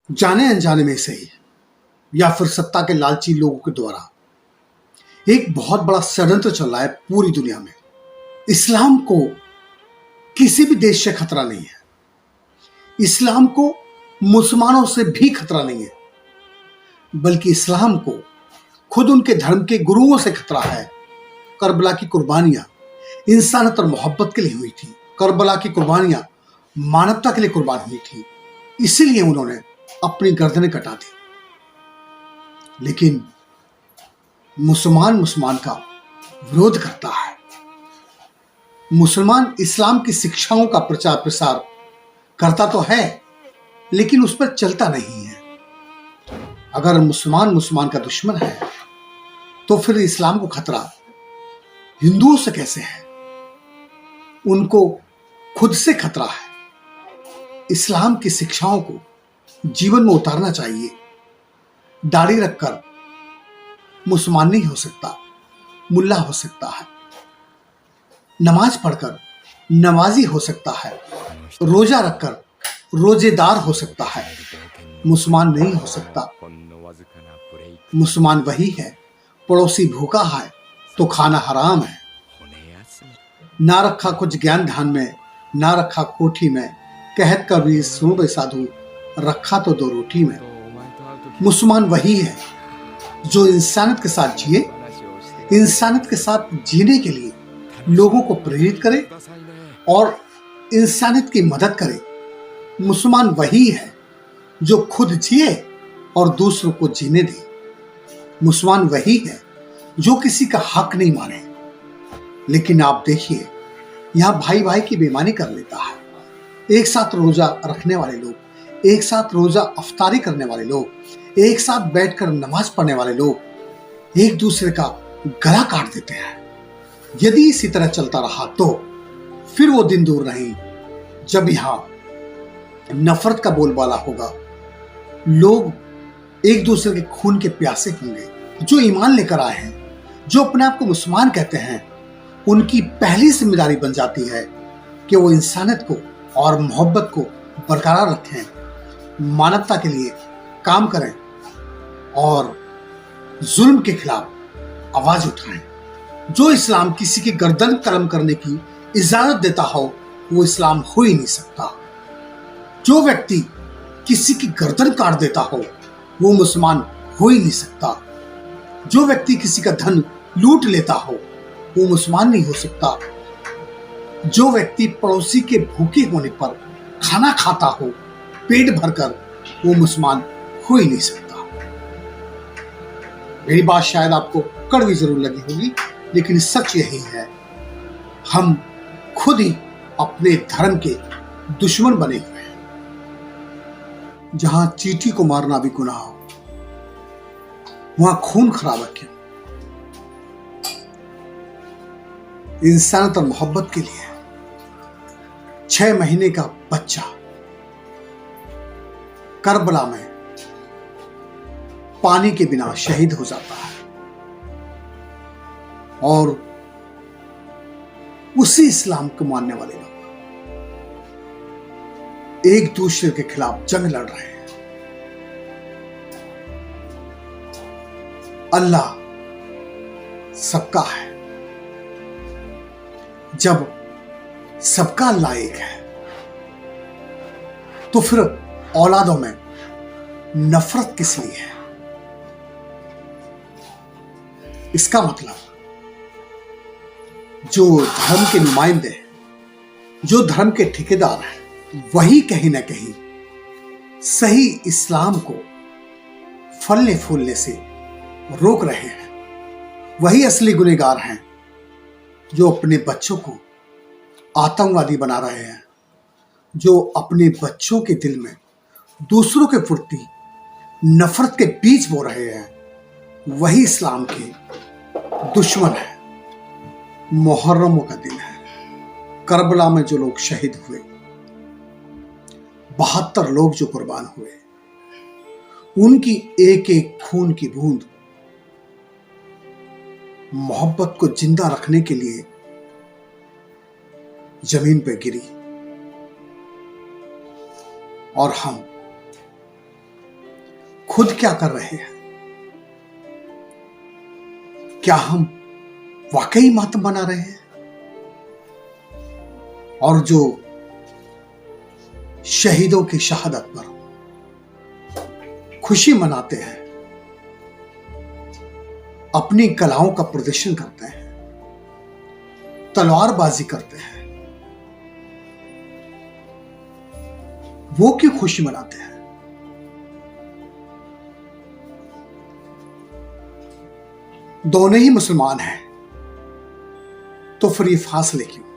जाने अनजाने में से ही या फिर सत्ता के लालची लोगों के द्वारा एक बहुत बड़ा षड्यंत्र चल रहा है पूरी दुनिया में। इस्लाम को किसी भी देश से खतरा नहीं है, इस्लाम को मुसलमानों से भी खतरा नहीं है, बल्कि इस्लाम को खुद उनके धर्म के गुरुओं से खतरा है। करबला की कुर्बानियां इंसानियत और मोहब्बत के लिए हुई थी, करबला की कुर्बानियां मानवता के लिए कुर्बान हुई थी, इसीलिए उन्होंने अपनी गर्दनें कटा दी। लेकिन मुसलमान का विरोध करता है। मुसलमान इस्लाम की शिक्षाओं का प्रचार प्रसार करता तो है, लेकिन उस पर चलता नहीं है। अगर मुसलमान का दुश्मन है तो फिर इस्लाम को खतरा हिंदुओं से कैसे है? उनको खुद से खतरा है। इस्लाम की शिक्षाओं को जीवन में उतारना चाहिए। दाढ़ी रखकर मुसलमान नहीं हो सकता, मुल्ला हो सकता है। नमाज पढ़कर नमाजी हो सकता है, रोजा रखकर रोजेदार हो सकता है, मुसलमान नहीं हो सकता। मुसलमान वही है, पड़ोसी भूखा है तो खाना हराम है। ना रखा कुछ ज्ञान ध्यान में, ना रखा कोठी में, कहत कबीर सुनो बे साधु, रखा तो दो रोटी में। मुसलमान वही है जो इंसानियत के साथ जिए, इंसानियत के साथ जीने के लिए लोगों को प्रेरित करे और इंसानियत की मदद करे। मुसलमान वही है जो खुद जिए और दूसरों को जीने दे। मुसलमान वही है जो किसी का हक नहीं माने। लेकिन आप देखिए, यहां भाई भाई की बेईमानी कर लेता है। एक साथ रोजा रखने वाले लोग, एक साथ रोजा अफ्तारी करने वाले लोग, एक साथ बैठकर नमाज पढ़ने वाले लोग एक दूसरे का गला काट देते हैं। यदि इसी तरह चलता रहा तो फिर वो दिन दूर नहीं जब यहां नफरत का बोलबाला होगा। लोग एक दूसरे के खून के प्यासे होंगे। जो ईमान लेकर आए हैं, जो अपने आप को मुसलमान कहते हैं, उनकी पहली जिम्मेदारी बन जाती है कि वो इंसानियत को और मोहब्बत को बरकरार रखें, मानवता के लिए काम करें और जुल्म के खिलाफ आवाज उठाएं। जो इस्लाम किसी की गर्दन कलम करने की इजाजत देता हो, वो इस्लाम हो ही नहीं सकता। जो व्यक्ति किसी की गर्दन काट देता हो, वो मुसलमान हो ही नहीं सकता। जो व्यक्ति किसी का धन लूट लेता हो, वो मुसलमान नहीं हो सकता। जो व्यक्ति पड़ोसी के भूखे होने पर खाना खाता हो पेट भरकर, वो मुसलमान हो ही नहीं सकता। मेरी बात शायद आपको कड़वी जरूर लगी होगी, लेकिन सच यही है, हम खुद ही अपने धर्म के दुश्मन बने हुए हैं। जहां चींटी को मारना भी गुनाह हो, वहां खून खराबा क्यों? इंसानियत और मोहब्बत के लिए 6 महीने का बच्चा करबला में पानी के बिना शहीद हो जाता है और उसी इस्लाम को मानने वाले लोग एक दूसरे के खिलाफ जंग लड़ रहे हैं। अल्लाह सबका है। जब सबका अल्लाह एक है तो फिर औलादों में नफरत किस लिए है? इसका मतलब जो धर्म के नुमाइंदे हैं, जो धर्म के ठेकेदार हैं, वही कहीं ना कहीं सही इस्लाम को फलने फूलने से रोक रहे हैं। वही असली गुनहगार हैं जो अपने बच्चों को आतंकवादी बना रहे हैं, जो अपने बच्चों के दिल में दूसरों के प्रति नफरत के बीज बो रहे हैं। वही इस्लाम के दुश्मन है। मुहर्रम का दिन है। करबला में जो लोग शहीद हुए, 72 लोग जो कुर्बान हुए, उनकी एक एक खून की बूंद मोहब्बत को जिंदा रखने के लिए जमीन पर गिरी और हम खुद क्या कर रहे हैं? क्या हम वाकई मातम मना रहे हैं? और जो शहीदों की शहादत पर खुशी मनाते हैं, अपनी कलाओं का प्रदर्शन करते हैं, तलवारबाजी करते हैं, वो क्यों खुशी मनाते हैं? दोनों ही मुसलमान हैं, तो फिर ये फासले क्यों?